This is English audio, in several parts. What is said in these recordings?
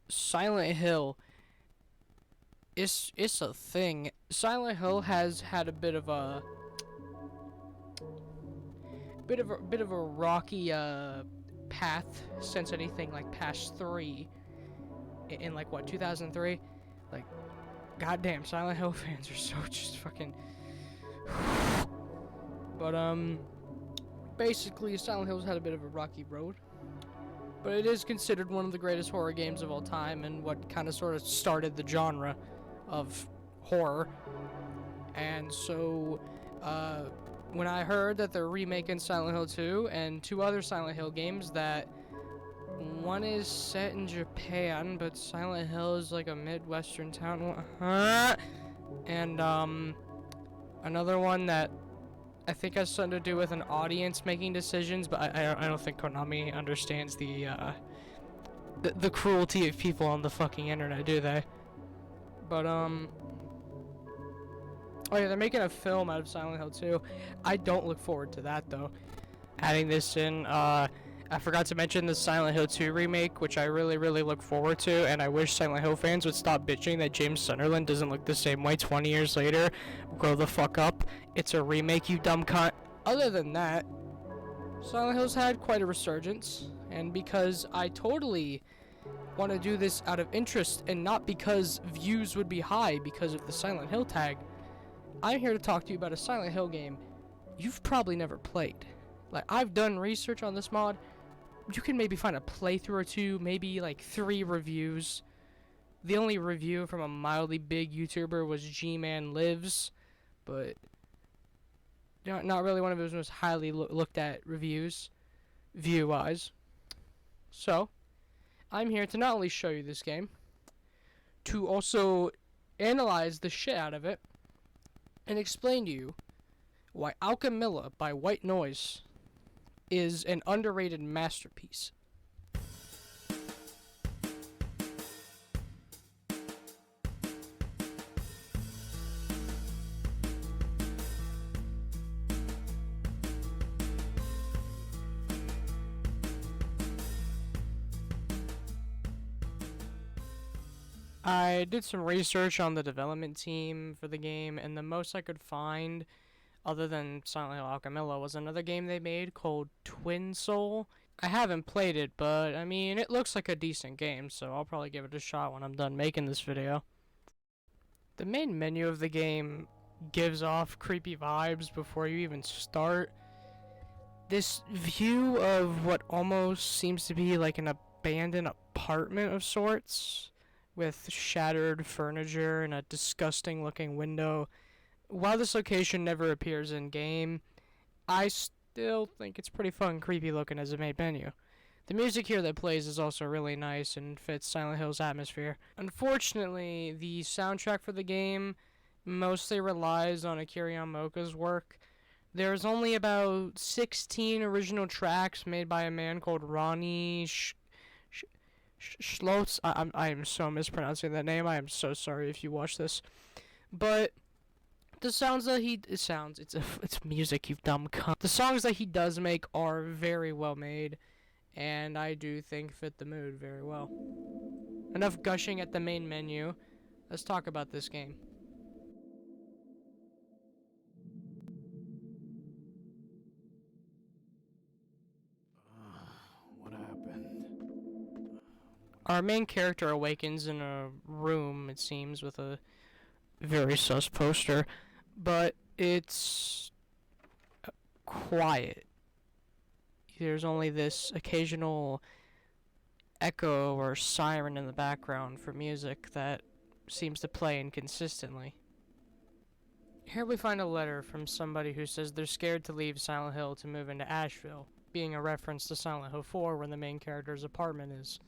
Silent Hill, it's a thing. Silent Hill has had a bit of a rocky path since anything like past 3 in like what 2003. Like, goddamn, Silent Hill fans are so just fucking. But basically, Silent Hill's had a bit of a rocky road. But it is considered one of the greatest horror games of all time, and what kind of sort of started the genre of horror. And so, when I heard that they're remaking Silent Hill 2 and 2 other Silent Hill games, that one is set in Japan, but Silent Hill is like a Midwestern town, and another one that I think has something to do with an audience making decisions, but I don't think Konami understands the cruelty of people on the fucking internet, do they? But oh yeah, they're making a film out of Silent Hill 2. I don't look forward to that though. Adding this in, I forgot to mention the Silent Hill 2 remake, which I really look forward to, and I wish Silent Hill fans would stop bitching that James Sunderland doesn't look the same way 20 years later. Grow the fuck up. It's a remake, you dumb cunt. Other than that, Silent Hill's had quite a resurgence, and because I totally want to do this out of interest and not because views would be high because of the Silent Hill tag, I'm here to talk to you about a Silent Hill game you've probably never played. Like, I've done research on this mod. You can maybe find a playthrough or 2, maybe like 3 reviews. The only review from a mildly big YouTuber was G-Man Lives, but not really one of his most highly looked at reviews, view-wise. So, I'm here to not only show you this game, to also analyze the shit out of it, and explain to you why Alchemilla by White Noise is an underrated masterpiece. I did some research on the development team for the game, and the most I could find, other than Silent Hill Alchemilla, was another game they made called Twin Soul. I haven't played it, but I mean, it looks like a decent game, so I'll probably give it a shot when I'm done making this video. The main menu of the game gives off creepy vibes before you even start. This view of what almost seems to be like an abandoned apartment of sorts, with shattered furniture and a disgusting looking window. While this location never appears in game, I still think it's pretty fun, creepy looking as a main menu. The music here that plays is also really nice and fits Silent Hill's atmosphere. Unfortunately, the soundtrack for the game mostly relies on Akira Yamaoka's work. There's only about 16 original tracks made by a man called Ronnie Scholtes. I am so mispronouncing that name. I am so sorry if you watch this. But the sounds that it's music, you dumb cunt. The songs that he does make are very well made, and I do think fit the mood very well. Enough gushing at the main menu. Let's talk about this game. What happened? Our main character awakens in a room, it seems, with a very sus poster, but it's quiet. There's only this occasional echo or siren in the background for music that seems to play inconsistently. Here we find a letter from somebody who says they're scared to leave Silent Hill to move into Asheville, being a reference to Silent Hill 4 where the main character's apartment is.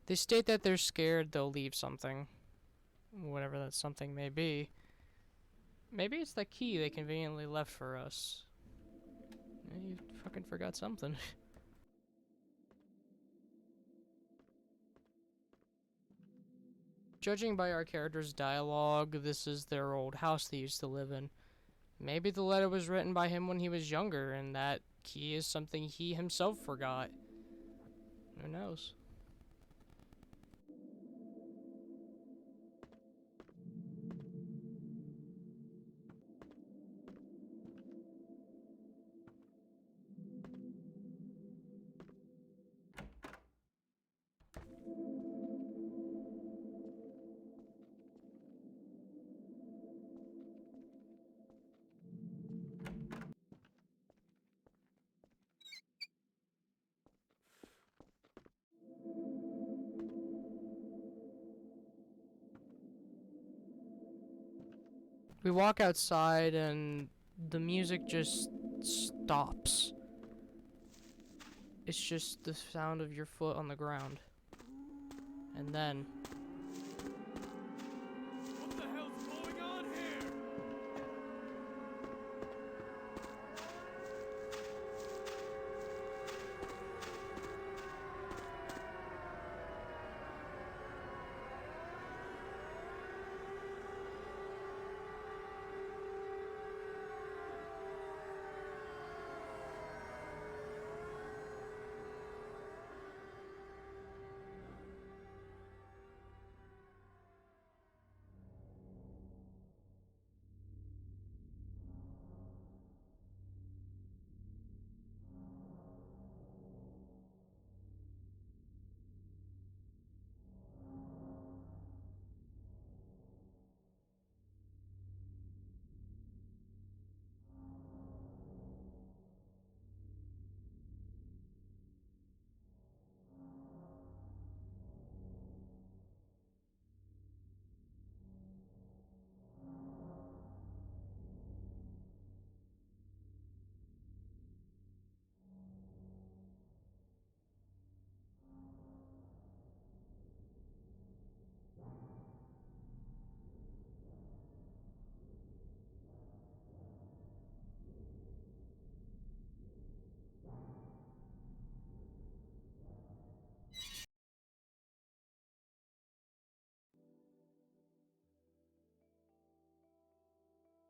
They state that they're scared they'll leave something, whatever that something may be. Maybe it's the key they conveniently left for us. You fucking forgot something. Judging by our character's dialogue, this is their old house they used to live in. Maybe the letter was written by him when he was younger, and that key is something he himself forgot. Who knows? We walk outside and the music just stops. It's just the sound of your foot on the ground. And then What the hell's going on here?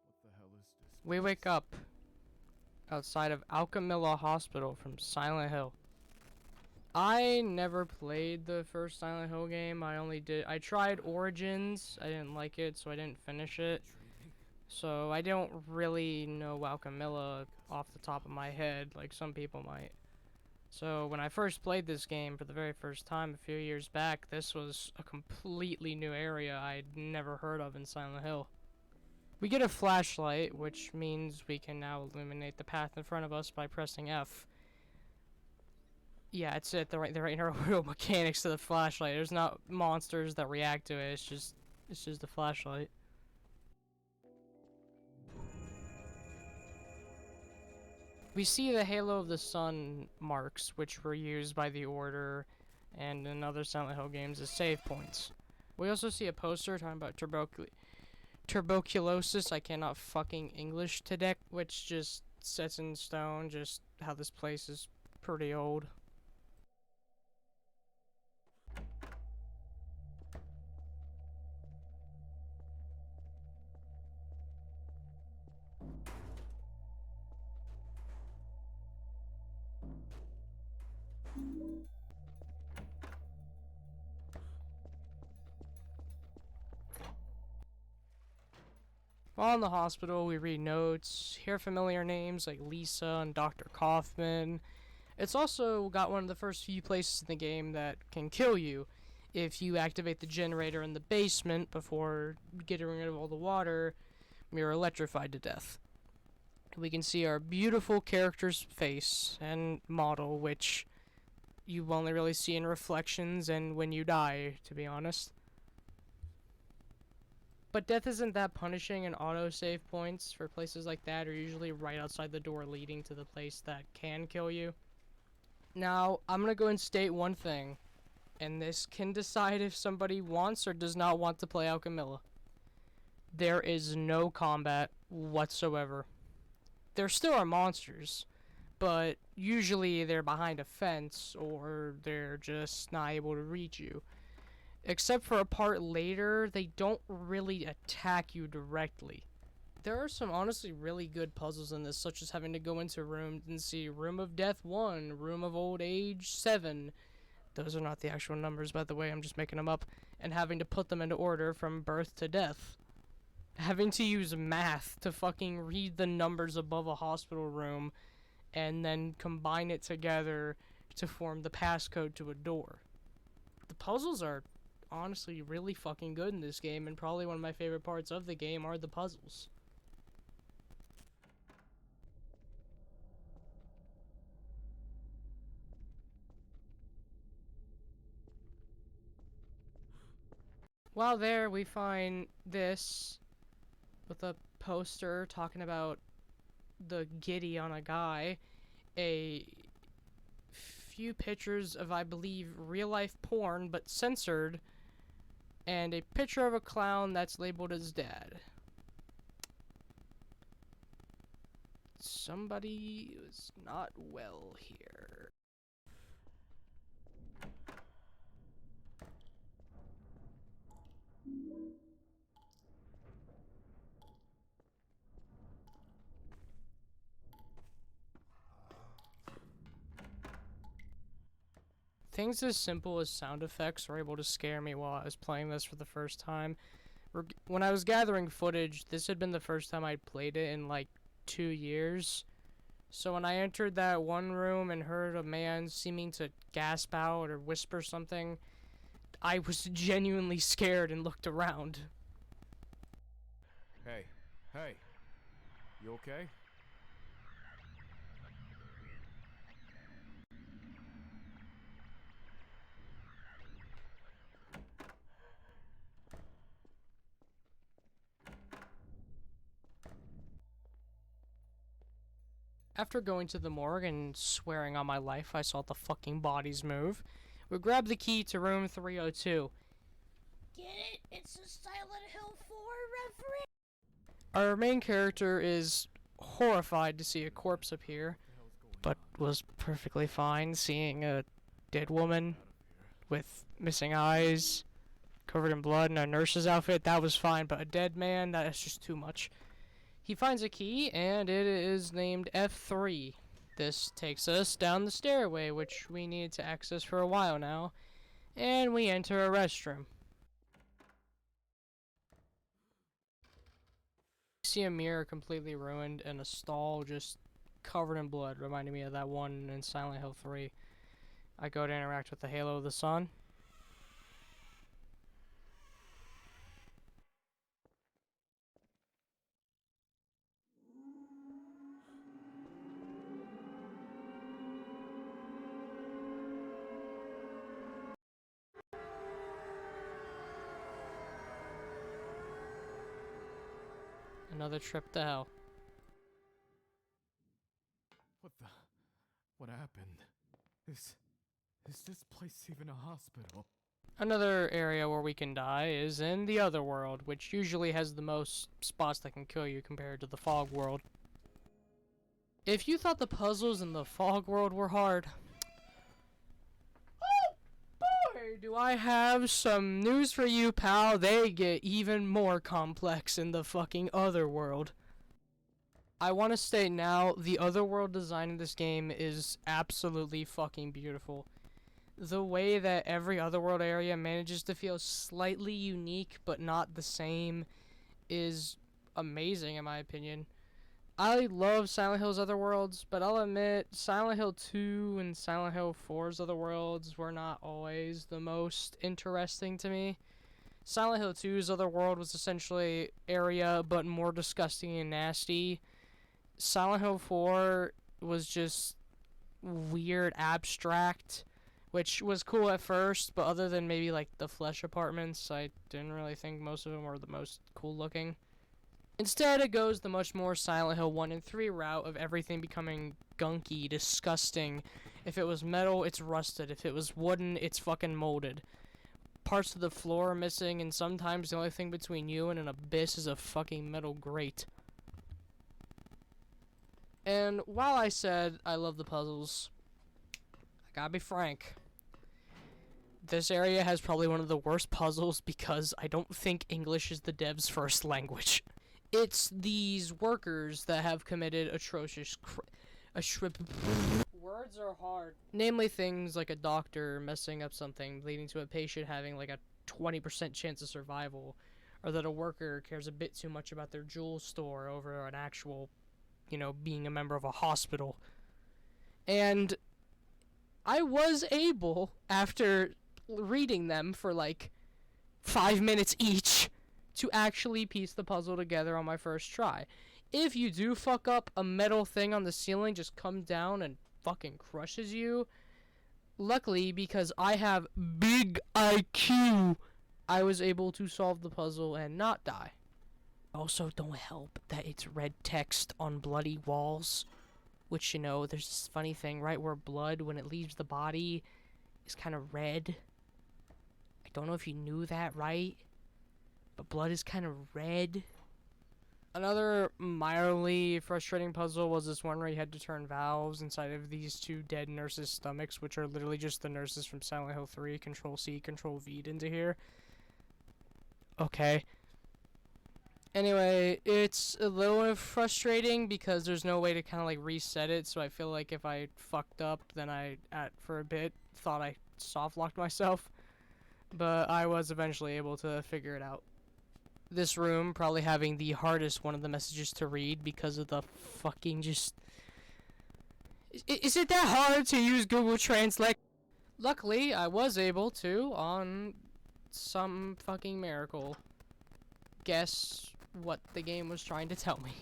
What the hell is this? we wake up outside of Alchemilla Hospital from Silent Hill. I never played the first Silent Hill game. I tried Origins. I didn't like it, so I didn't finish it. Intriguing. So I don't really know Alchemilla off the top of my head, like some people might. So when I first played this game for the very first time a few years back, this was a completely new area I'd never heard of in Silent Hill. We get a flashlight, which means we can now illuminate the path in front of us by pressing F. Yeah, it's it. The right neural mechanics to the flashlight. There's not monsters that react to it. It's just the flashlight. We see the Halo of the Sun marks, which were used by the Order and in other Silent Hill games as save points. We also see a poster talking about tuberculosis. I cannot fucking English today, which just sets in stone just how this place is pretty old. While in the hospital, we read notes, hear familiar names like Lisa and Dr. Kaufman. It's also got one of the first few places in the game that can kill you if you activate the generator in the basement before getting rid of all the water. You're electrified to death. We can see our beautiful character's face and model, which you only really see in reflections and when you die, to be honest. But death isn't that punishing, and autosave points for places like that are usually right outside the door leading to the place that can kill you. Now, I'm gonna go and state one thing, and this can decide if somebody wants or does not want to play Alchemilla. There is no combat whatsoever. There still are monsters, but usually they're behind a fence or they're just not able to reach you. Except for a part later, they don't really attack you directly. There are some honestly really good puzzles in this, such as having to go into rooms and see Room of Death 1, Room of Old Age 7. Those are not the actual numbers, by the way, I'm just making them up. And having to put them into order from birth to death. Having to use math to fucking read the numbers above a hospital room and then combine it together to form the passcode to a door. The puzzles are honestly really fucking good in this game, and probably one of my favorite parts of the game are the puzzles. While there, we find this, with a poster talking about the giddy on a guy, a few pictures of, I believe, real-life porn, but censored, and a picture of a clown that's labeled as dad. Somebody is not well here. Things as simple as sound effects were able to scare me while I was playing this for the first time. When I was gathering footage, this had been the first time I'd played it in like 2 years. So when I entered that one room and heard a man seeming to gasp out or whisper something, I was genuinely scared and looked around. Hey, hey. You okay? After going to the morgue and swearing on my life I saw the fucking bodies move, we grabbed the key to room 302. Get it? It's a Silent Hill 4 reference. Our main character is horrified to see a corpse appear, but was perfectly fine seeing a dead woman with missing eyes, covered in blood, in a nurse's outfit. That was fine, but a dead man, that is just too much. He finds a key, and it is named F3. This takes us down the stairway, which we needed to access for a while now, and we enter a restroom. See a mirror completely ruined and a stall just covered in blood, reminding me of that one in Silent Hill 3. I go to interact with the Halo of the Sun. Another trip to hell. What happened? Is this place even a hospital? Another area where we can die is in the Other World, which usually has the most spots that can kill you compared to the Fog World. If you thought the puzzles in the Fog World were hard, oh boy, do I have some news for you, pal. They get even more complex in the fucking Other World. I want to state now, the Otherworld design in this game is absolutely fucking beautiful. The way that every Otherworld area manages to feel slightly unique but not the same is amazing in my opinion. I love Silent Hill's Otherworlds, but I'll admit Silent Hill 2 and Silent Hill 4's Otherworlds were not always the most interesting to me. Silent Hill 2's Otherworld was essentially area but more disgusting and nasty. Silent Hill 4 was just weird, abstract, which was cool at first, but other than maybe like the flesh apartments, I didn't really think most of them were the most cool looking. Instead, it goes the much more Silent Hill 1 and 3 route of everything becoming gunky, disgusting. If it was metal, it's rusted. If it was wooden, it's fucking molded. Parts of the floor are missing, and sometimes the only thing between you and an abyss is a fucking metal grate. And while I said I love the puzzles, I gotta be frank. This area has probably one of the worst puzzles because I don't think English is the devs' first language. It's these workers that have committed atrocious words are hard. Namely things like a doctor messing up something, leading to a patient having like a 20% chance of survival, or that a worker cares a bit too much about their jewel store over an actual, being a member of a hospital. And I was able, after reading them for like 5 minutes each, to actually piece the puzzle together on my first try. If you do fuck up, a metal thing on the ceiling just comes down and fucking crushes you. Luckily, because I have big IQ, I was able to solve the puzzle and not die. Also, don't help that it's red text on bloody walls. Which, you know, there's this funny thing, right? Where blood, when it leaves the body, is kind of red. I don't know if you knew that, right? But blood is kind of red. Another mildly frustrating puzzle was this one where you had to turn valves inside of these two dead nurses' stomachs, which are literally just the nurses from Silent Hill 3. Control-C, Control-V into here. Okay. Anyway, it's a little frustrating because there's no way to kind of like reset it, so I feel like if I fucked up, then for a bit, thought I soft-locked myself. But I was eventually able to figure it out. This room probably having the hardest one of the messages to read because of the fucking just... Is it that hard to use Google Translate? Luckily, I was able to, on some fucking miracle, guess what the game was trying to tell me.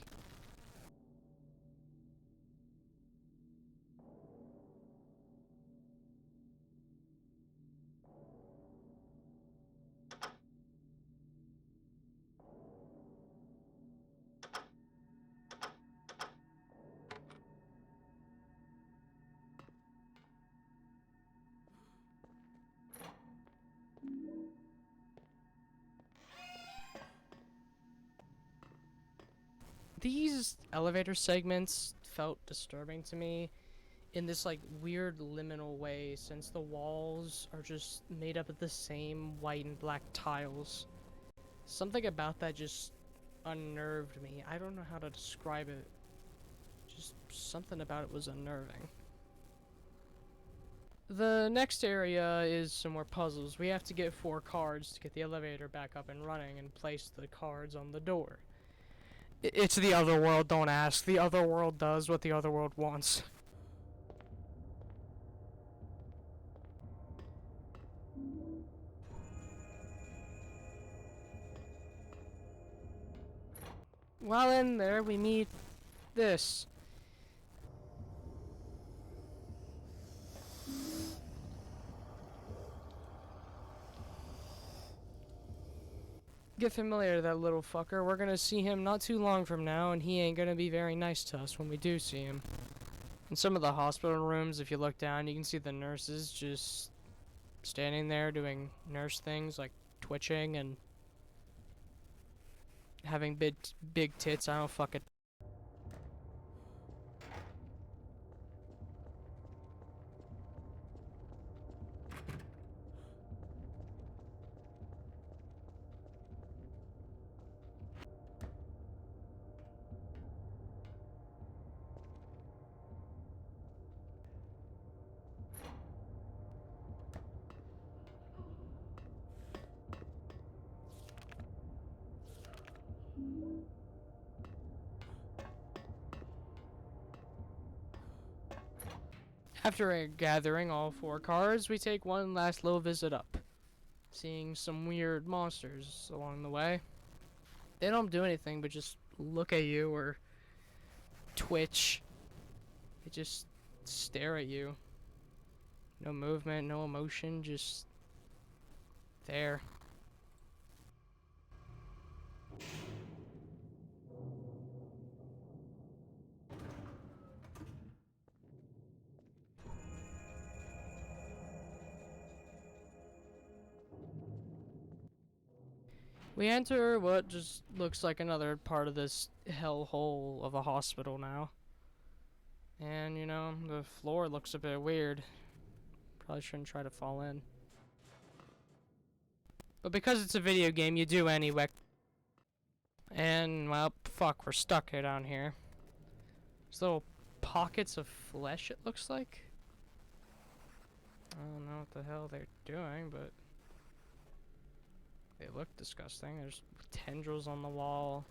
These elevator segments felt disturbing to me in this like weird liminal way, since the walls are just made up of the same white and black tiles. Something about that just unnerved me. I don't know how to describe it. Just something about it was unnerving. The next area is some more puzzles. We have to get 4 cards to get the elevator back up and running and place the cards on the door. It's the other world, don't ask. The other world does what the other world wants. While in there, we meet this. Get familiar to that little fucker. We're gonna see him not too long from now, and he ain't gonna be very nice to us when we do see him. In some of the hospital rooms, if you look down, you can see the nurses just standing there doing nurse things, like twitching and having big tits. I don't fucking... After gathering all 4 cards, we take one last little visit up, seeing some weird monsters along the way. They don't do anything but just look at you or twitch. They just stare at you. No movement, no emotion, just there. We enter what just looks like another part of this hellhole of a hospital now. And, you know, the floor looks a bit weird. Probably shouldn't try to fall in. But because it's a video game, you do anyway. And, well, fuck, we're stuck here down here. There's little pockets of flesh, it looks like. I don't know what the hell they're doing, but... they look disgusting. There's tendrils on the wall.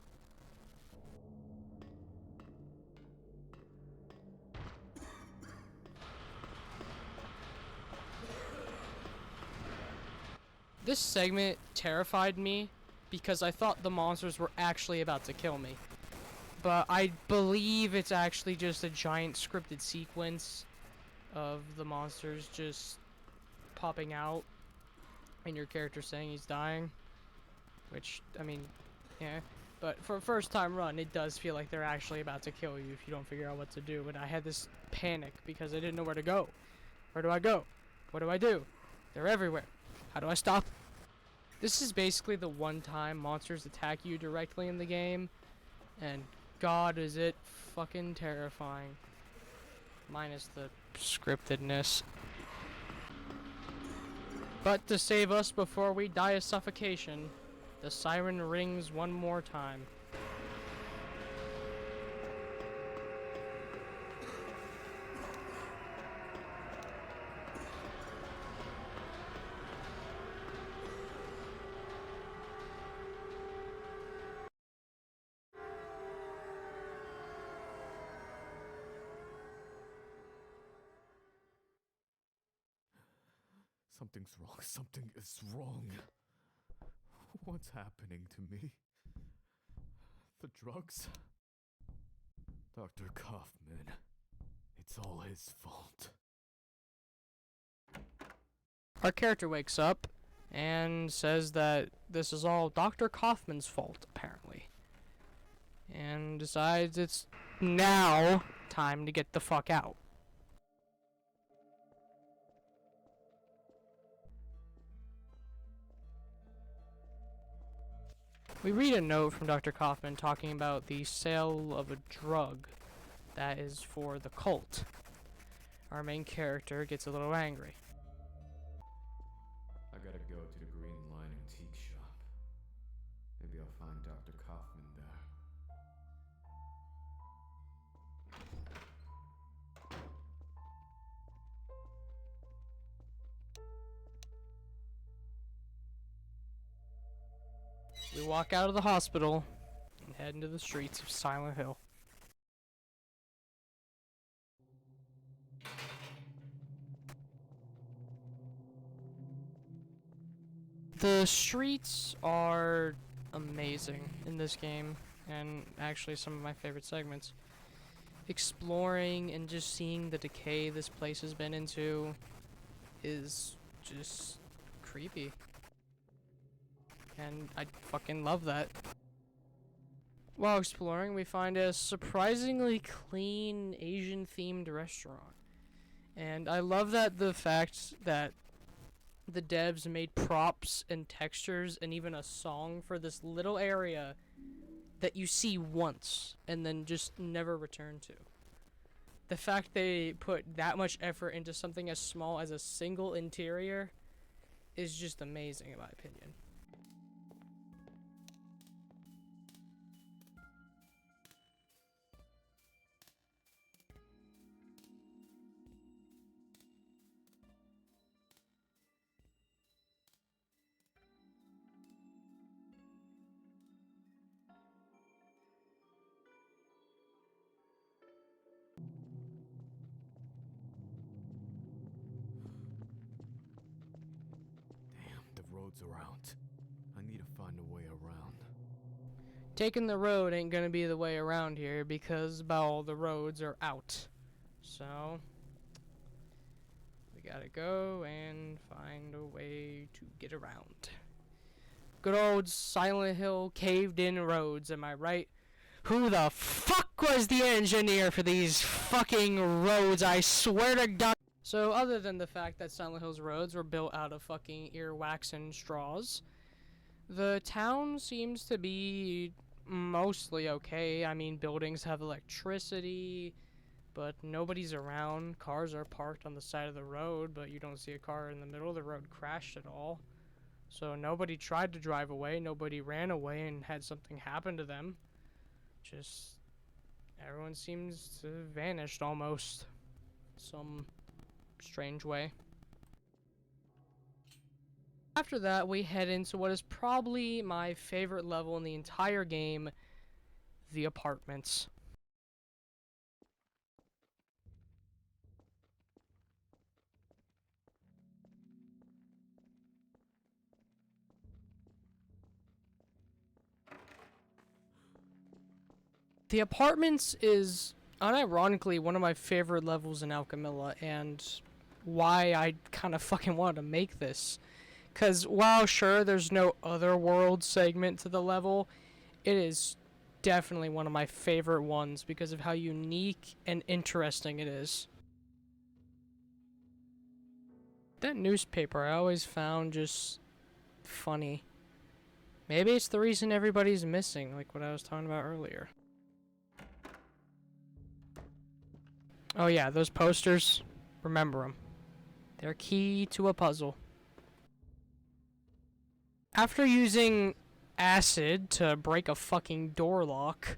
This segment terrified me because I thought the monsters were actually about to kill me. But I believe it's actually just a giant scripted sequence of the monsters just popping out and your character saying he's dying. Which, I mean, yeah. But for a first time run, it does feel like they're actually about to kill you if you don't figure out what to do. And I had this panic because I didn't know where to go. Where do I go? What do I do? They're everywhere. How do I stop? This is basically the one time monsters attack you directly in the game. And God, is it fucking terrifying. Minus the scriptedness. But to save us before we die of suffocation, the siren rings one more time. Something's wrong. Something is wrong. What's happening to me? The drugs? Dr. Kaufman. It's all his fault. Our character wakes up and says that this is all Dr. Kaufman's fault, apparently. And decides it's now time to get the fuck out. We read a note from Dr. Kaufman talking about the sale of a drug that is for the cult. Our main character gets a little angry. I gotta go to the Green Line antique shop. Maybe I'll find Dr. Kaufman there. We walk out of the hospital and head into the streets of Silent Hill. The streets are amazing in this game, and actually some of my favorite segments. Exploring and just seeing the decay this place has been into is just creepy. And I fucking love that. While exploring, we find a surprisingly clean Asian-themed restaurant. And I love that the fact that the devs made props and textures and even a song for this little area that you see once and then just never return to. The fact they put that much effort into something as small as a single interior is just amazing in my opinion. The roads are out. I need to find a way around. Taking the road ain't gonna be the way around here because about all the roads are out. So we gotta go and find a way to get around. Good old Silent Hill caved in roads, am I right? Who the fuck was the engineer for these fucking roads? I swear to God. So other than the fact that Silent Hill's roads were built out of fucking earwax and straws, the town seems to be mostly okay. I mean, buildings have electricity, but nobody's around. Cars are parked on the side of the road, but you don't see a car in the middle of the road crashed at all. So nobody tried to drive away, nobody ran away and had something happen to them. Just everyone seems to have vanished almost. Some strange way. After that, we head into what is probably my favorite level in the entire game, the apartments. The apartments is unironically one of my favorite levels in Alchemilla, and why I kind of fucking wanted to make this. Because while sure there's no other world segment to the level, It is definitely one of my favorite ones because of how unique and interesting it is. That newspaper I always found just funny. Maybe it's the reason everybody's missing, like what I was talking about earlier. Oh yeah, those posters, remember them. They're key to a puzzle. After using acid to break a fucking door lock,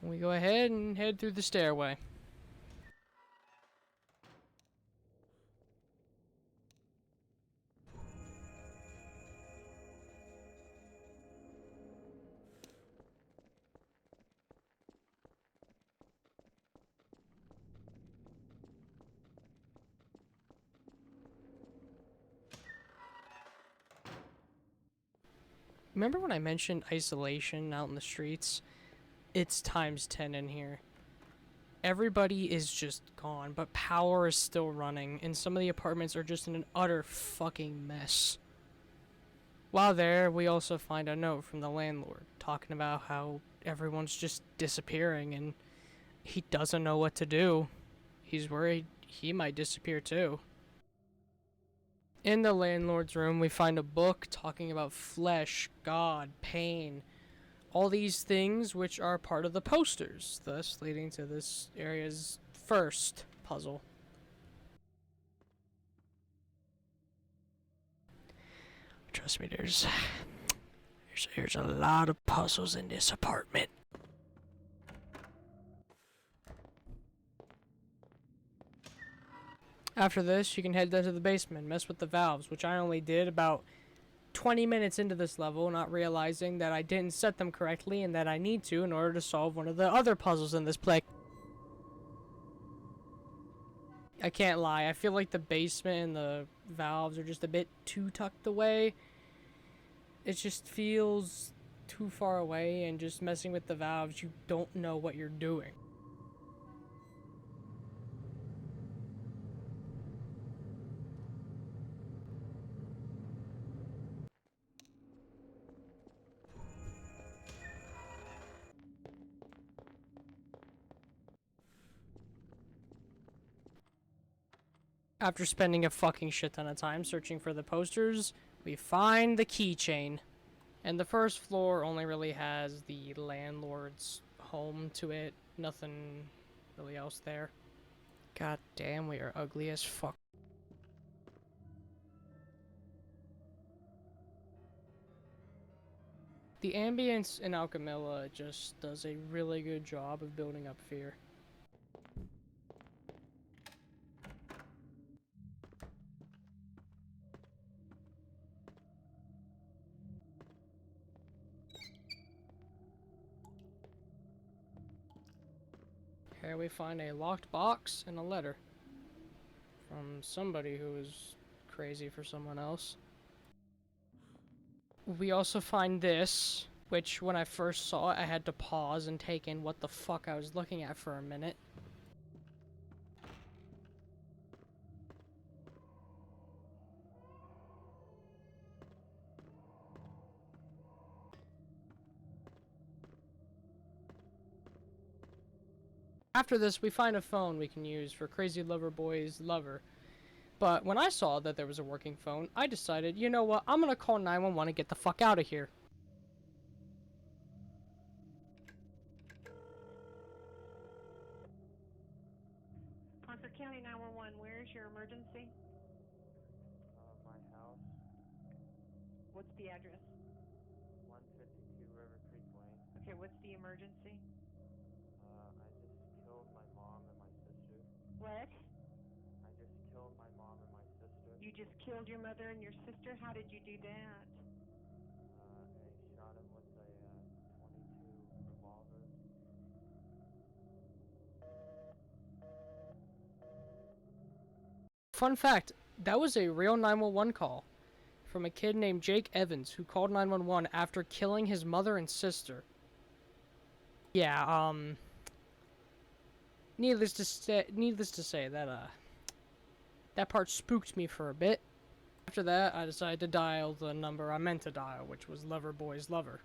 we go ahead and head through the stairway. Remember when I mentioned isolation out in the streets? It's times 10 in here. Everybody is just gone, but power is still running, and some of the apartments are just in an utter fucking mess. While there, we also find a note from the landlord talking about how everyone's just disappearing and he doesn't know what to do. He's worried he might disappear too. In the landlord's room, we find a book talking about flesh, God, pain, all these things which are part of the posters, thus leading to this area's first puzzle. Trust me, there's a lot of puzzles in this apartment. After this, you can head down to the basement, mess with the valves, which I only did about 20 minutes into this level, not realizing that I didn't set them correctly and that I need to in order to solve one of the other puzzles in this play. I can't lie, I feel like the basement and the valves are just a bit too tucked away. It just feels too far away, and just messing with the valves, you don't know what you're doing. After spending a fucking shit ton of time searching for the posters, we find the keychain. And the first floor only really has the landlord's home to it. Nothing really else there. God damn, we are ugly as fuck. The ambience in Alchemilla just does a really good job of building up fear. Here we find a locked box and a letter from somebody who is crazy for someone else. We also find this, which when I first saw it, I had to pause and take in what the fuck I was looking at for a minute. After this, we find a phone we can use for Crazy Lover Boy's lover. But when I saw that there was a working phone, I decided, you know what, I'm gonna call 911 and get the fuck out of here. Concord County 911, where's your emergency? My house, What's the address? 152 River Creek Lane. Okay, what's the emergency? I just killed my mom and my sister. What? I just killed my mom and my sister. You just killed your mother and your sister? How did you do that? I shot him with a 22 revolver. Fun fact, that was a real 911 call from a kid named Jake Evans who called 911 after killing his mother and sister. Yeah, needless to say that that part spooked me for a bit. After that, I decided to dial the number I meant to dial, which was Loverboy's lover.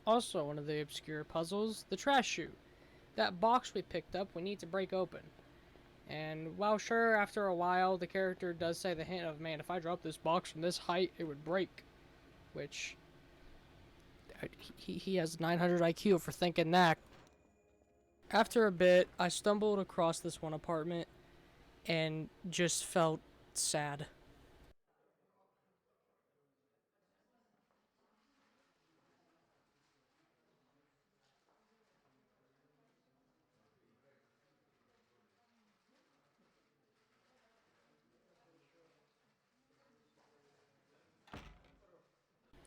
Also, one of the obscure puzzles, the trash chute. That box we picked up, we need to break open. And while sure, after a while, the character does say the hint of, man, if I drop this box from this height, it would break. Which, he has 900 IQ for thinking that. After a bit, I stumbled across this one apartment and just felt sad.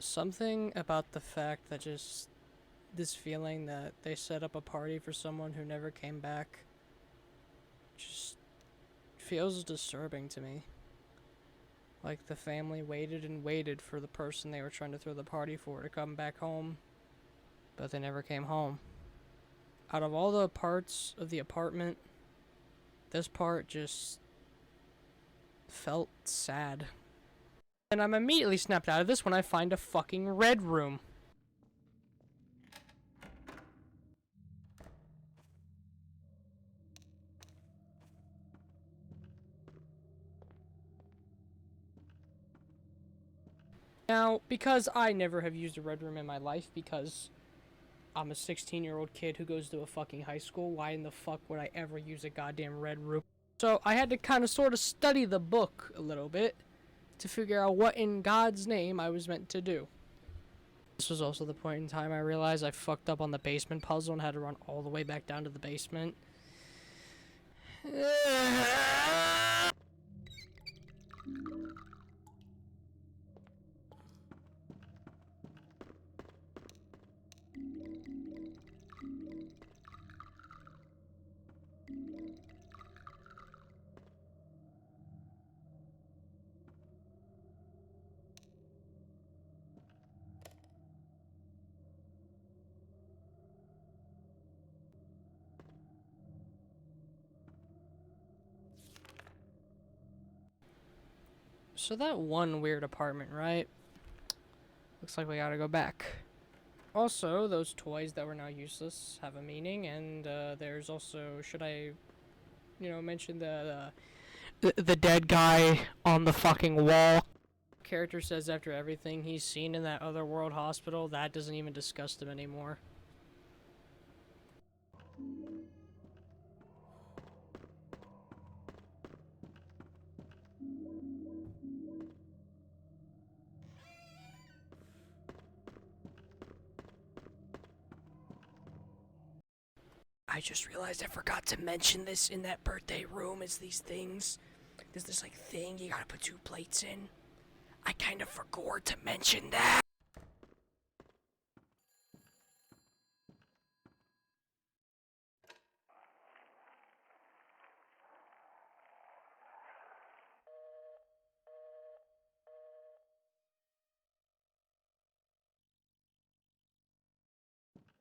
Something about the fact that just this feeling that they set up a party for someone who never came back just feels disturbing to me. Like the family waited and waited for the person they were trying to throw the party for to come back home, but they never came home. Out of all the parts of the apartment, this part just felt sad. And I'm immediately snapped out of this when I find a fucking red room. Now, because I never have used a red room in my life because I'm a 16-year-old kid who goes to a fucking high school, why in the fuck would I ever use a goddamn red room? So I had to kind of sort of study the book a little bit to figure out what in God's name I was meant to do. This was also the point in time I realized I fucked up on the basement puzzle and had to run all the way back down to the basement. So that one weird apartment, right? Looks like we gotta go back. Also, those toys that were now useless have a meaning, and there's also, should I, mention the dead guy on the fucking wall? Character says after everything he's seen in that other world hospital, that doesn't even disgust him anymore. I just realized I forgot to mention this in that birthday room is these things. There's this like thing you gotta put 2 plates in. I kind of forgot to mention that.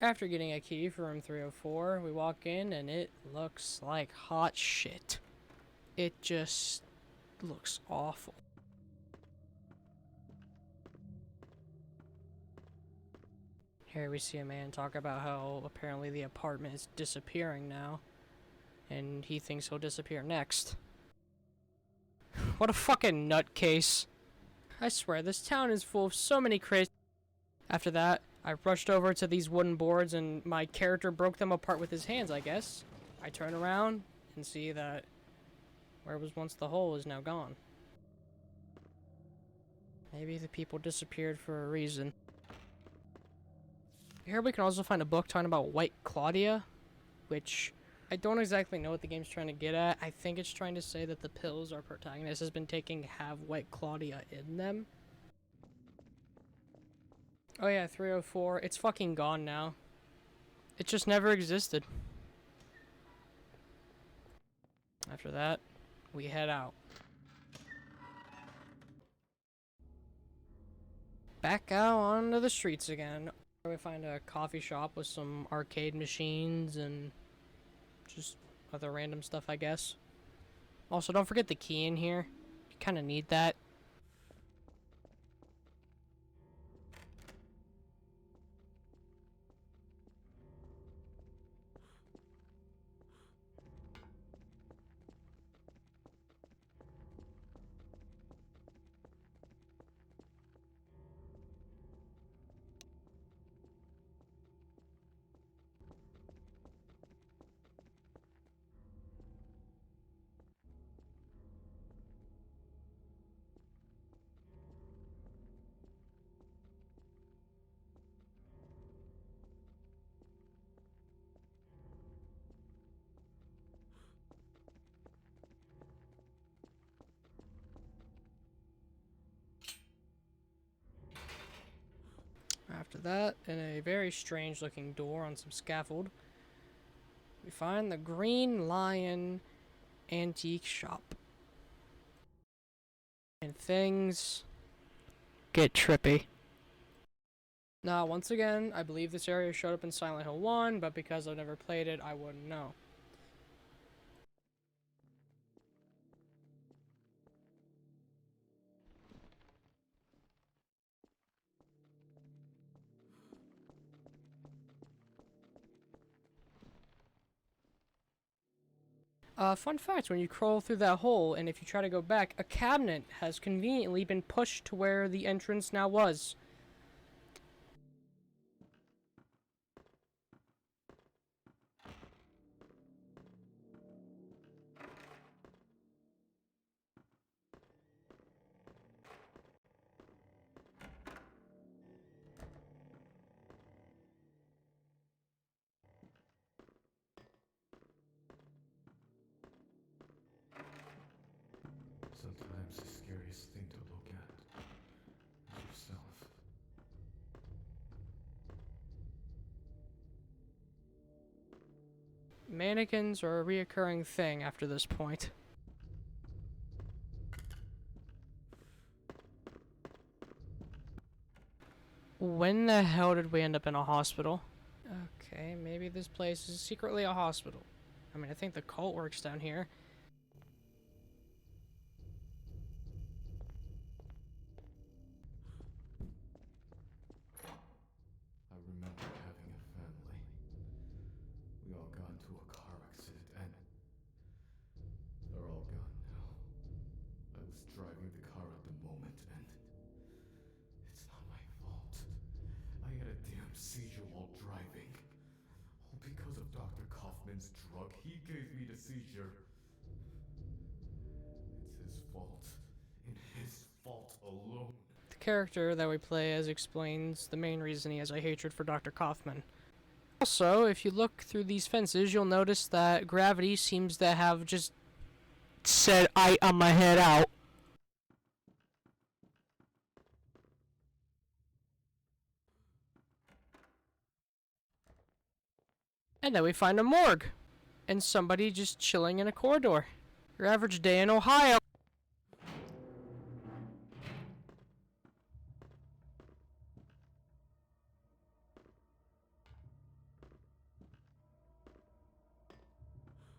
After getting a key for room 304, we walk in and it looks like hot shit. It just looks awful. Here we see a man talk about how apparently the apartment is disappearing now, and he thinks he'll disappear next. What a fucking nutcase. I swear, this town is full of so many crazy... After that, I rushed over to these wooden boards and my character broke them apart with his hands, I guess. I turn around and see that where was once the hole is now gone. Maybe the people disappeared for a reason. Here we can also find a book talking about White Claudia, which I don't exactly know what the game's trying to get at. I think it's trying to say that the pills our protagonist has been taking have White Claudia in them. Oh yeah, 304. It's fucking gone now. It just never existed. After that, we head out. Back out onto the streets again. We find a coffee shop with some arcade machines and just other random stuff, I guess. Also, don't forget the key in here. You kind of need that. After that, in a very strange looking door on some scaffold, we find the Green Lion Antique Shop. And things get trippy. Now, once again, I believe this area showed up in Silent Hill 1, but because I've never played it, I wouldn't know. Fun fact, when you crawl through that hole, and if you try to go back, a cabinet has conveniently been pushed to where the entrance now was. Sometimes the scariest thing to look at is yourself. Mannequins are a reoccurring thing after this point. When the hell did we end up in a hospital? Okay, maybe this place is secretly a hospital. I mean, I think the cult works down here. I remember having a family. We all got into a car accident and they're all gone now. I was driving the car at the moment and it's not my fault. I had a damn seizure while driving. All because of Dr. Kaufman's drug. He gave me the seizure. It's his fault. And his fault alone. The character that we play as explains the main reason he has a hatred for Dr. Kaufman. Also, if you look through these fences, you'll notice that gravity seems to have just said, "I am my head out." And then we find a morgue. And somebody just chilling in a corridor. Your average day in Ohio.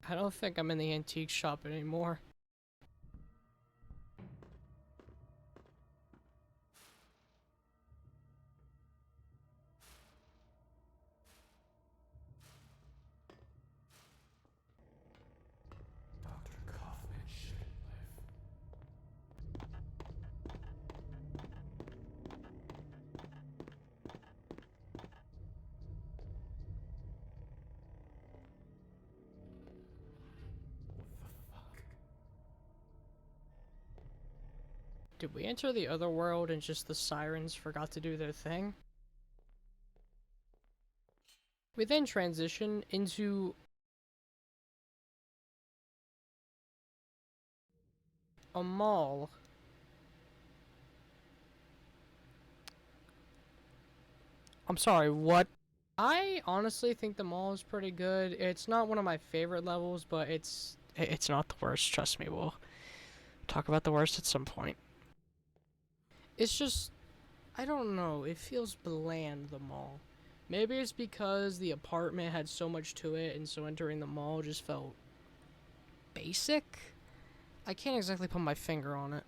I don't think I'm in the antique shop anymore. Dr. Kaufman shouldn't live. What the fuck? Did we enter the other world and just the sirens forgot to do their thing? We then transition into a mall. I'm sorry, what? I honestly think the mall is pretty good. It's not one of my favorite levels, but it's not the worst, trust me. We'll talk about the worst at some point. It's just, I don't know, it feels bland, the mall. Maybe it's because the apartment had so much to it, and so entering the mall just felt basic? I can't exactly put my finger on it.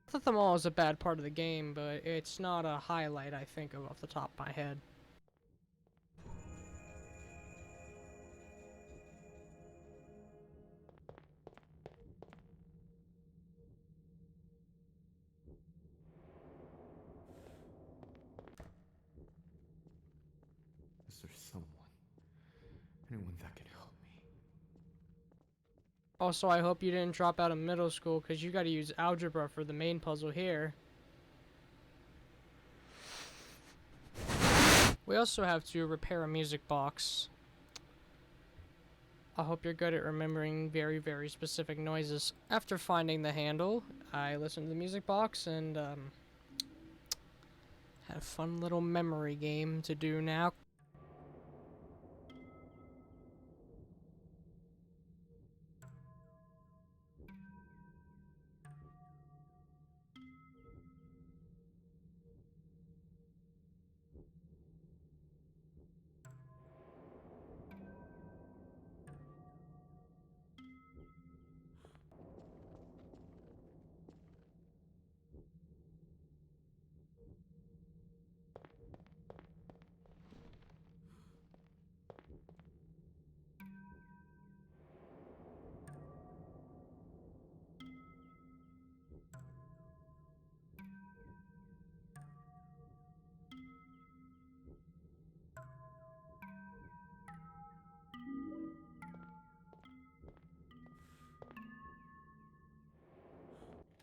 Not that the mall is a bad part of the game, but it's not a highlight I think of off the top of my head. Is there anyone that can help me? Also, I hope you didn't drop out of middle school, because you gotta use algebra for the main puzzle here. We also have to repair a music box. I hope you're good at remembering very, very specific noises. After finding the handle, I listened to the music box and, Had a fun little memory game to do now.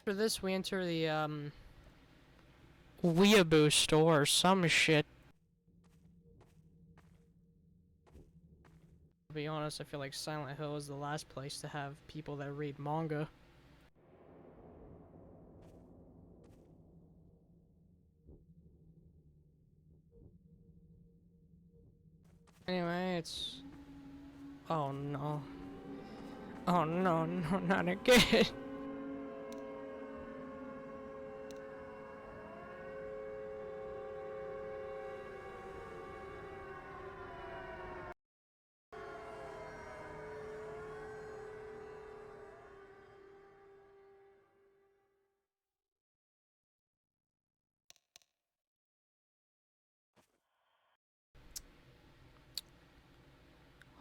After this, we enter the, weeaboo store or some shit. To be honest, I feel like Silent Hill is the last place to have people that read manga. Anyway, it's... Oh no. Oh no, no, not again.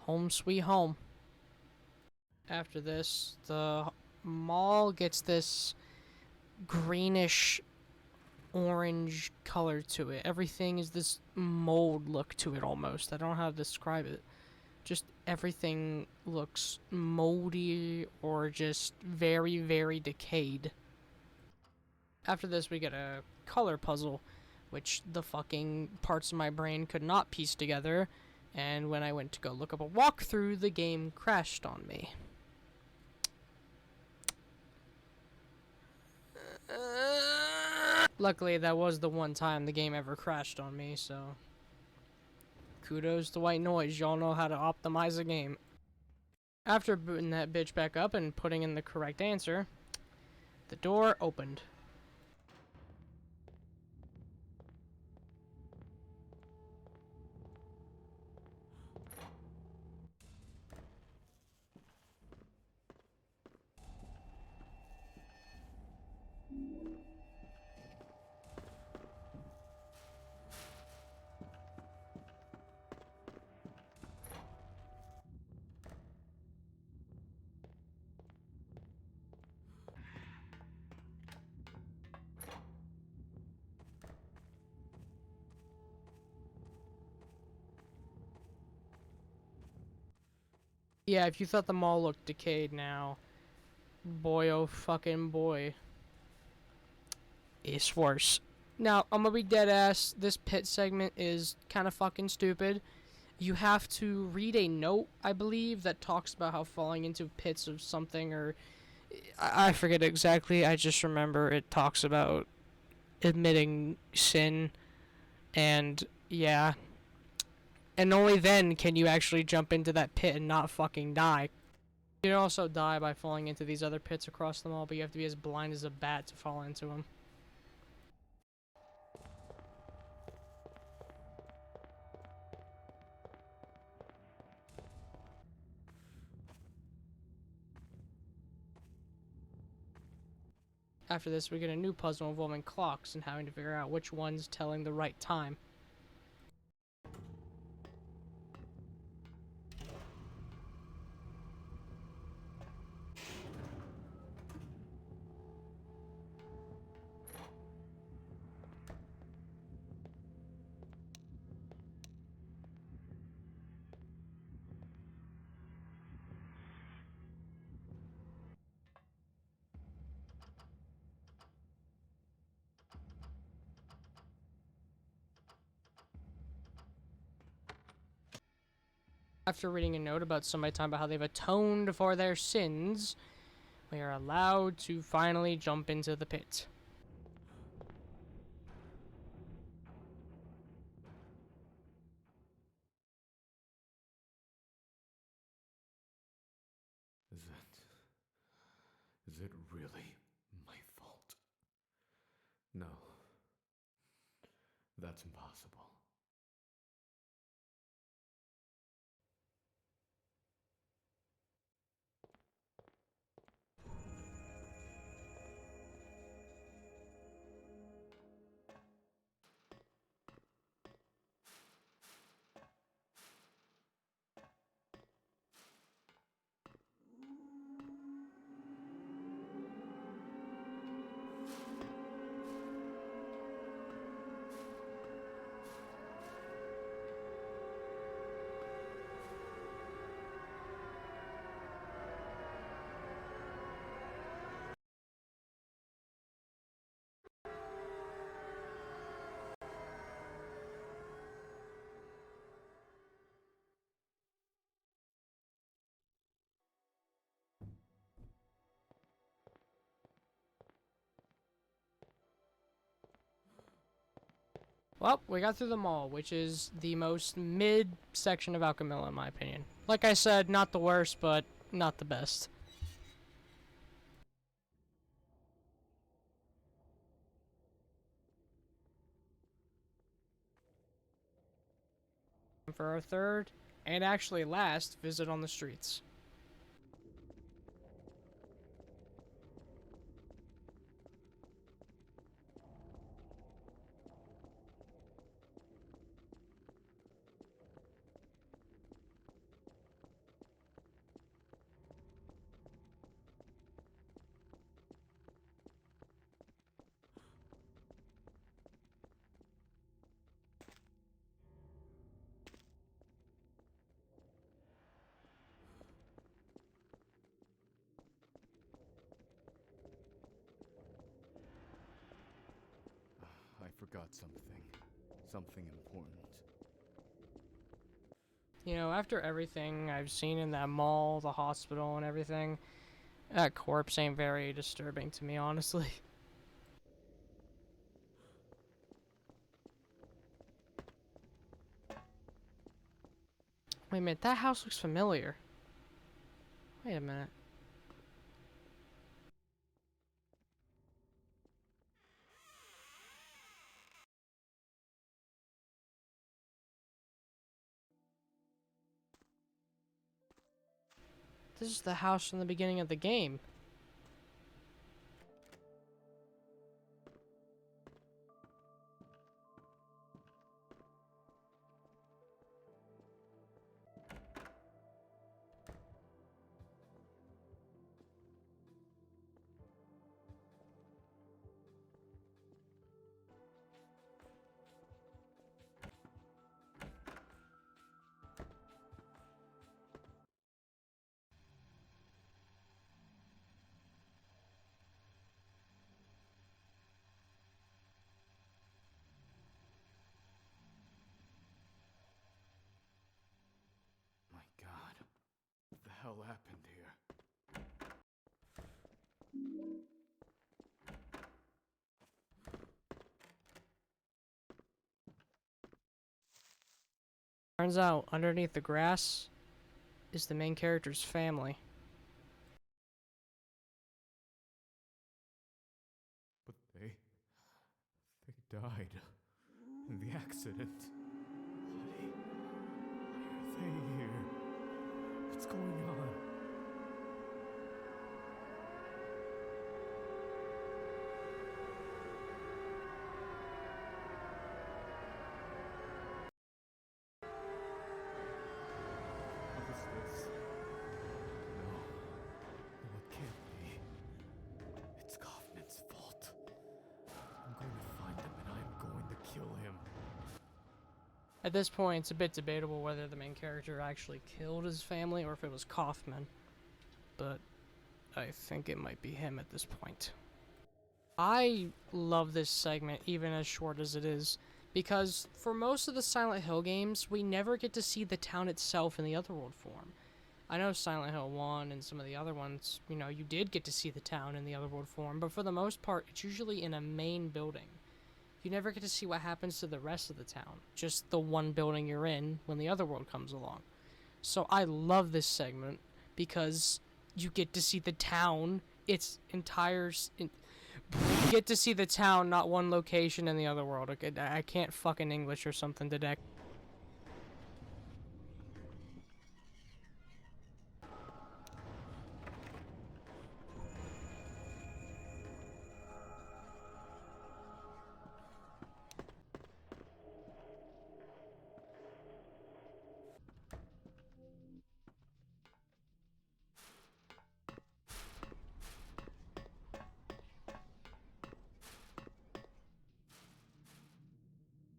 Home sweet home. After this, the mall gets this greenish orange color to it. Everything is this mold look to it almost. I don't know how to describe it. Just everything looks moldy or just very, very decayed. After this, we get a color puzzle, which the fucking parts of my brain could not piece together. And when I went to go look up a walkthrough, the game crashed on me. Luckily, that was the one time the game ever crashed on me, so... Kudos to White Noise, y'all know how to optimize a game. After booting that bitch back up and putting in the correct answer, the door opened. Yeah, if you thought the mall looked decayed now, boy oh fucking boy, it's worse. Now, I'm gonna be dead ass, this pit segment is kind of fucking stupid. You have to read a note, I believe, that talks about how falling into pits of something, or... I forget exactly, I just remember it talks about admitting sin, and yeah. And only then can you actually jump into that pit and not fucking die. You can also die by falling into these other pits across the mall, but you have to be as blind as a bat to fall into them. After this, we get a new puzzle involving clocks and having to figure out which one's telling the right time. After reading a note about somebody talking about how they've atoned for their sins, we are allowed to finally jump into the pit. Is it really my fault? No. That's impossible. Well, we got through the mall, which is the most mid section of Alchemilla, in my opinion. Like I said, not the worst, but not the best. For our third, and actually last, visit on the streets. I forgot something. Something important. You know, after everything I've seen in that mall, the hospital, and everything, that corpse ain't very disturbing to me, honestly. Wait a minute, that house looks familiar. Wait a minute. This is the house from the beginning of the game. My God. What the hell happened here? Turns out, underneath the grass is the main character's family. But they died in the accident. Why are they here? What's going on? What is this? No. No, it can't be. It's Kaufman's fault. I'm going to find him and I'm going to kill him. At this point, it's a bit debatable whether the main character actually killed his family or if it was Kaufman. But I think it might be him at this point. I love this segment, even as short as it is, because for most of the Silent Hill games, we never get to see the town itself in the Otherworld form. I know Silent Hill 1 and some of the other ones, you know, you did get to see the town in the Otherworld form, but for the most part, it's usually in a main building. You never get to see what happens to the rest of the town, just the one building you're in when the Otherworld comes along. So I love this segment because you get to see the town, its entire... You get to see the town, not one location in the other world. Okay, I can't fucking English or something today.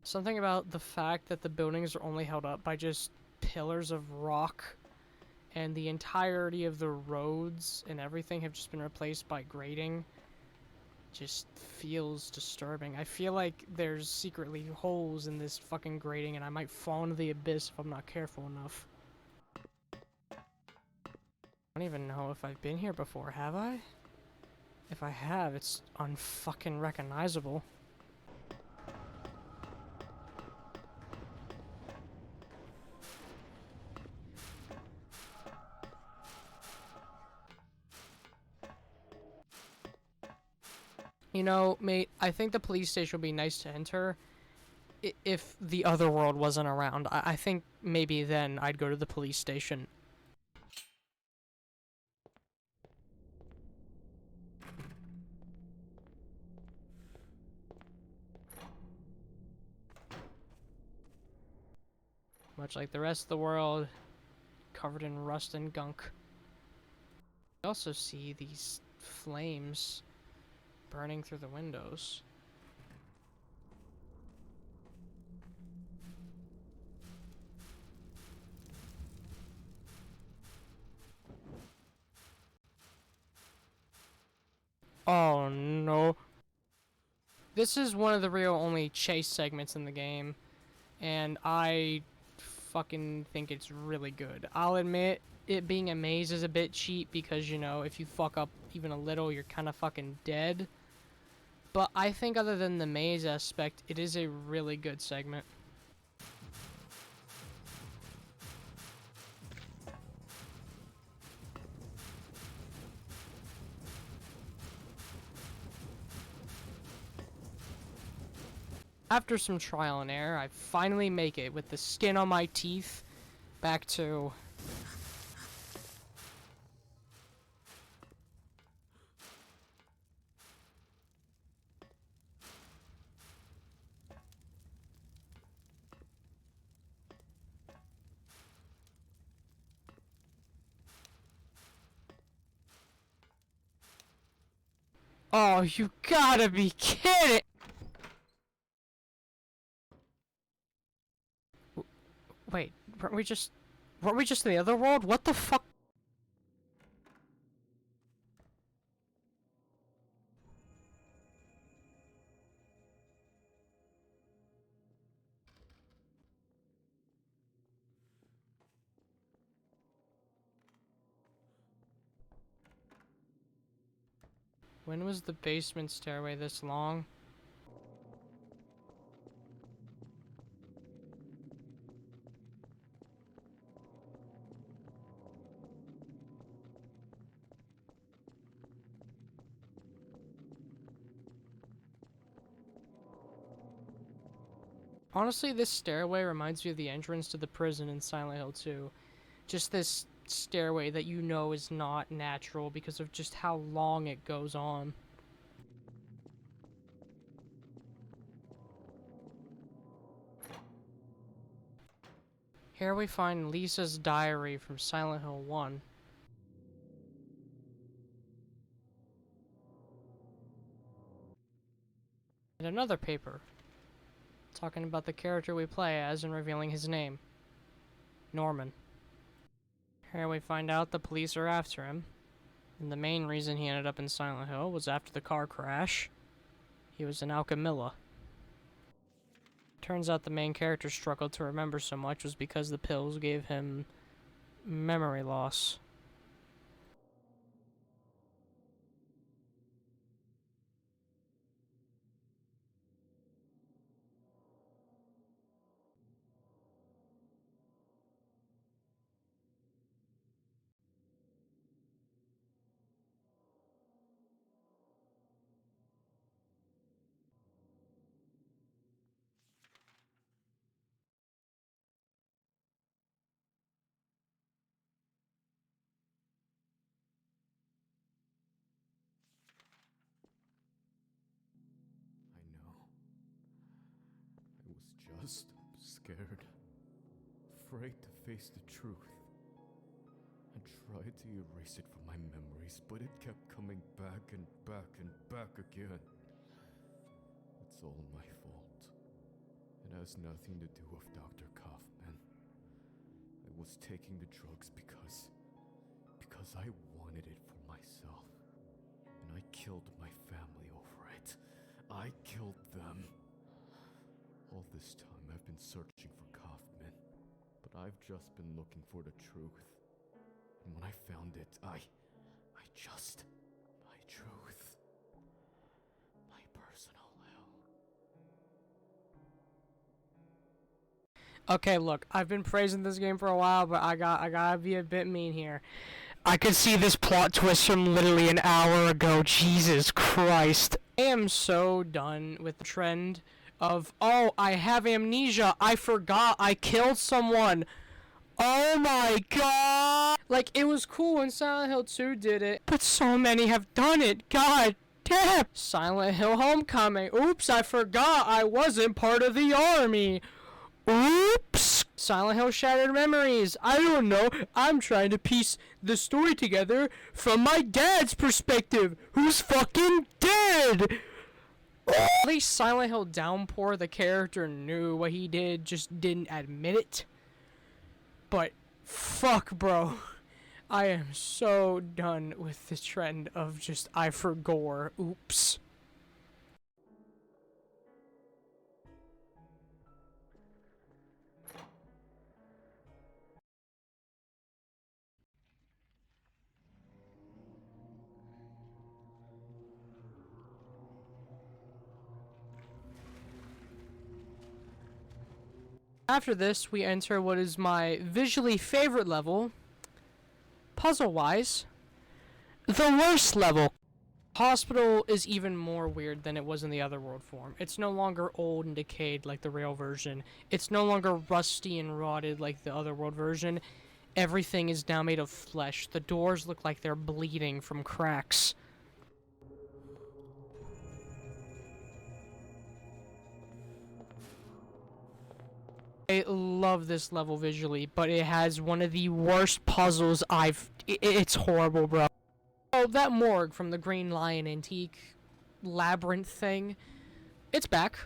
Something about the fact that the buildings are only held up by just pillars of rock, and the entirety of the roads and everything have just been replaced by grading, just feels disturbing. I feel like there's secretly holes in this fucking grading and I might fall into the abyss if I'm not careful enough. I don't even know if I've been here before, have I? If I have, it's unfucking recognizable. You know, mate, I think the police station would be nice to enter if the other world wasn't around. I think maybe then I'd go to the police station. Much like the rest of the world, covered in rust and gunk. You also see these flames burning through the windows. Oh no. This is one of the real only chase segments in the game, and I fucking think it's really good. I'll admit, it being a maze is a bit cheap because, you know, if you fuck up even a little, you're kind of fucking dead. But I think other than the maze aspect, it is a really good segment. After some trial and error, I finally make it with the skin on my teeth back to... Oh, you gotta be kidding! Wait, weren't we just in the other world? What the fuck? When was the basement stairway this long? Honestly, this stairway reminds me of the entrance to the prison in Silent Hill 2. Just this stairway that you know is not natural because of just how long it goes on. Here we find Lisa's diary from Silent Hill 1. And another paper, talking about the character we play as and revealing his name. Norman. Here we find out the police are after him, and the main reason he ended up in Silent Hill was after the car crash. He was in Alchemilla. Turns out the main character struggled to remember so much was because the pills gave him memory loss. just scared, afraid to face the truth. I tried to erase it from my memories, but it kept coming back and back and back again. It's all my fault. It has nothing to do with Dr. Kaufman. I was taking the drugs because I wanted it for myself. And I killed my family over it. I killed them. All this time I've been searching for Kaufman, but I've just been looking for the truth. And when I found it, my truth, my personal hell. Okay, look, I've been praising this game for a while, but I gotta be a bit mean here. I could see this plot twist from literally an hour ago. Jesus Christ. I am so done with the trend of, oh, I have amnesia, I forgot I killed someone. Oh my god! Like, it was cool when Silent Hill 2 did it, but so many have done it. God damn! Silent Hill Homecoming. Oops, I forgot I wasn't part of the army. Oops! Silent Hill Shattered Memories. I don't know. I'm trying to piece the story together from my dad's perspective, who's fucking dead! At least Silent Hill Downpour, the character knew what he did, just didn't admit it. But, fuck, bro. I am so done with the trend of just, I forgore. Oops. After this, we enter what is my visually favorite level, puzzle-wise, the worst level. Hospital is even more weird than it was in the Otherworld form. It's no longer old and decayed like the rail version. It's no longer rusty and rotted like the Otherworld version. Everything is now made of flesh. The doors look like they're bleeding from cracks. I love this level visually, but it has one of the worst puzzles it's horrible, bro. Oh, that morgue from the Green Lion Antique labyrinth thing, it's back.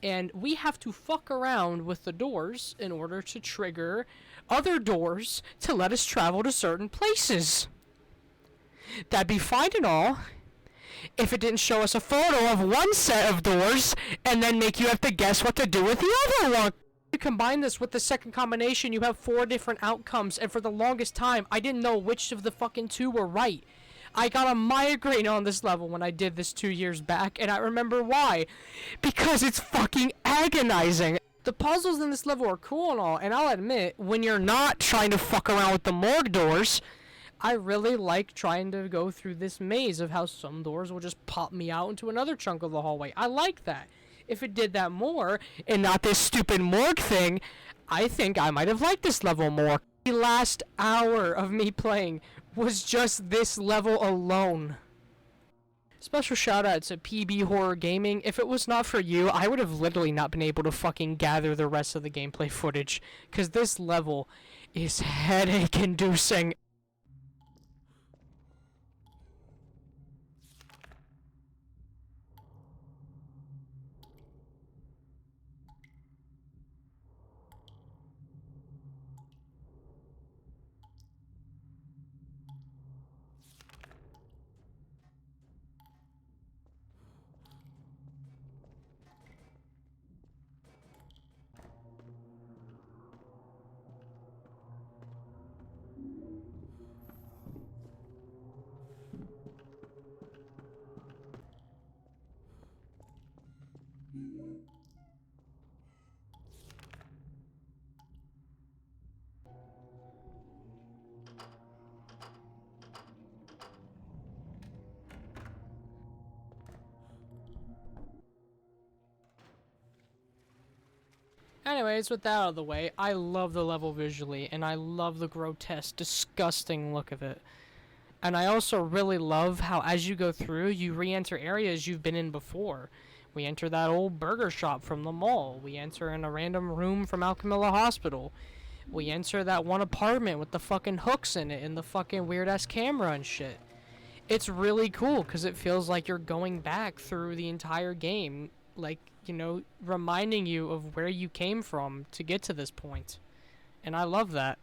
And we have to fuck around with the doors in order to trigger other doors to let us travel to certain places. That'd be fine and all if it didn't show us a photo of one set of doors and then make you have to guess what to do with the other one. You combine this with the second combination, you have 4 different outcomes, and for the longest time, I didn't know which of the fucking 2 were right. I got a migraine on this level when I did this 2 years back, and I remember why. Because it's fucking agonizing. The puzzles in this level are cool and all, and I'll admit, when you're not trying to fuck around with the morgue doors, I really like trying to go through this maze of how some doors will just pop me out into another chunk of the hallway. I like that. If it did that more, and not this stupid morgue thing, I think I might have liked this level more. The last hour of me playing was just this level alone. Special shout out to PB Horror Gaming. If it was not for you, I would have literally not been able to fucking gather the rest of the gameplay footage, because this level is headache inducing. Anyways, with that out of the way, I love the level visually, and I love the grotesque, disgusting look of it. And I also really love how as you go through, you re-enter areas you've been in before, We enter that old burger shop from the mall. We enter in a random room from Alchemilla Hospital. We enter that one apartment with the fucking hooks in it and the fucking weird-ass camera and shit. It's really cool because it feels like you're going back through the entire game, like, you know, reminding you of where you came from to get to this point. And I love that.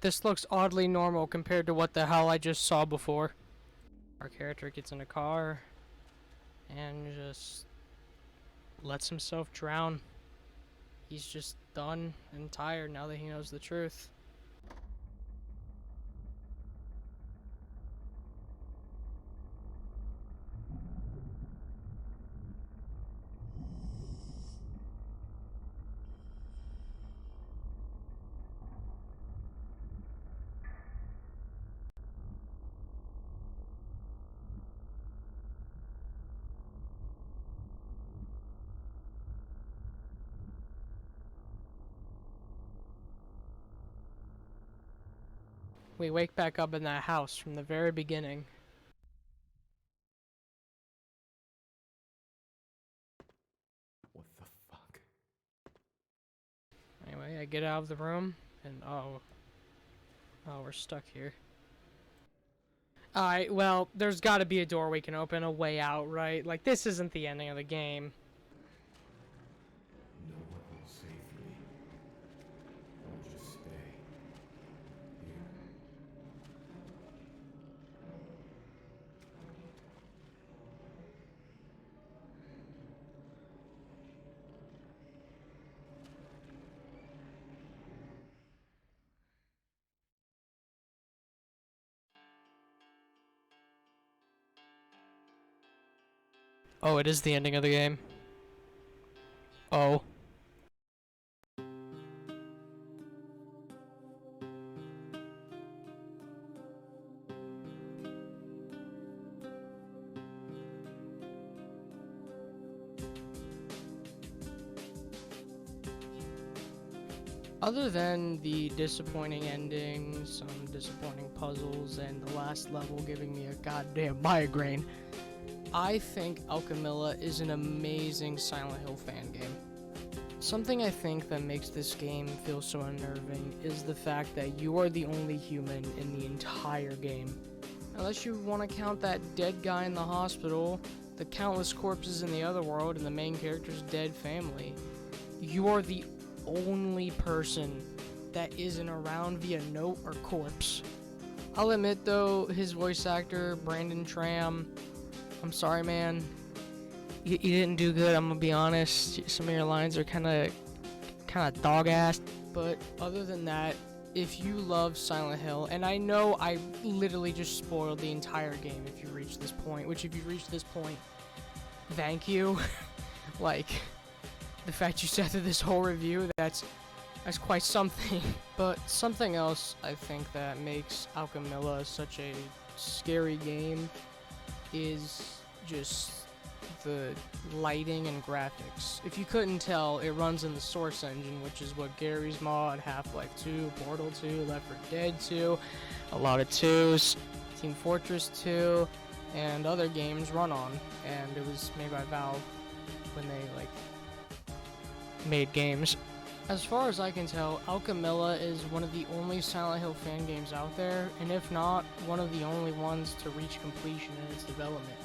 This looks oddly normal compared to what the hell I just saw before. Our character gets in a car and just lets himself drown. He's just done and tired now that he knows the truth. We wake back up in that house from the very beginning. What the fuck? Anyway, I get out of the room, and oh, we're stuck here. Alright, well, there's gotta be a door we can open, a way out, right? Like, this isn't the ending of the game. No one will save me. I'll just stay here. Oh, it is the ending of the game. Oh. Other than the disappointing ending, some disappointing puzzles, and the last level giving me a goddamn migraine, I think Alchemilla is an amazing Silent Hill fan game. Something I think that makes this game feel so unnerving is the fact that you are the only human in the entire game. Unless you want to count that dead guy in the hospital, the countless corpses in the other world, and the main character's dead family. You are the only person that isn't around via note or corpse. I'll admit though, his voice actor, Brandon Tram, I'm sorry man, you didn't do good, I'm gonna be honest. Some of your lines are kinda dog-assed. But other than that, if you love Silent Hill, and I know I literally just spoiled the entire game if you reach this point, which if you reach this point, thank you. Like, the fact you sat through this whole review, that's quite something. But something else I think that makes Alchemilla such a scary game is just the lighting and graphics. If you couldn't tell, it runs in the Source engine, which is what Gary's Mod, Half-Life 2, Portal 2, Left 4 Dead 2, a lot of 2s, Team Fortress 2, and other games run on. And it was made by Valve when they made games. As far as I can tell, Alchemilla is one of the only Silent Hill fan games out there, and if not, one of the only ones to reach completion in its development.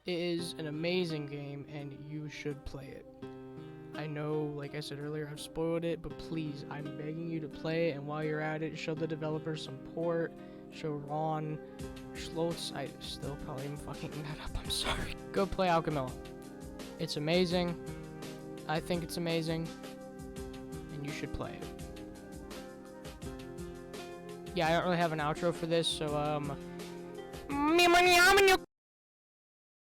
It is an amazing game, and you should play it. I know, like I said earlier, I've spoiled it, but please, I'm begging you to play it, and while you're at it, show the developers support, show Ron Scholtes, I still probably am fucking that up, I'm sorry. Go play Alchemilla. It's amazing. I think it's amazing, and you should play it. Yeah, I don't really have an outro for this, so,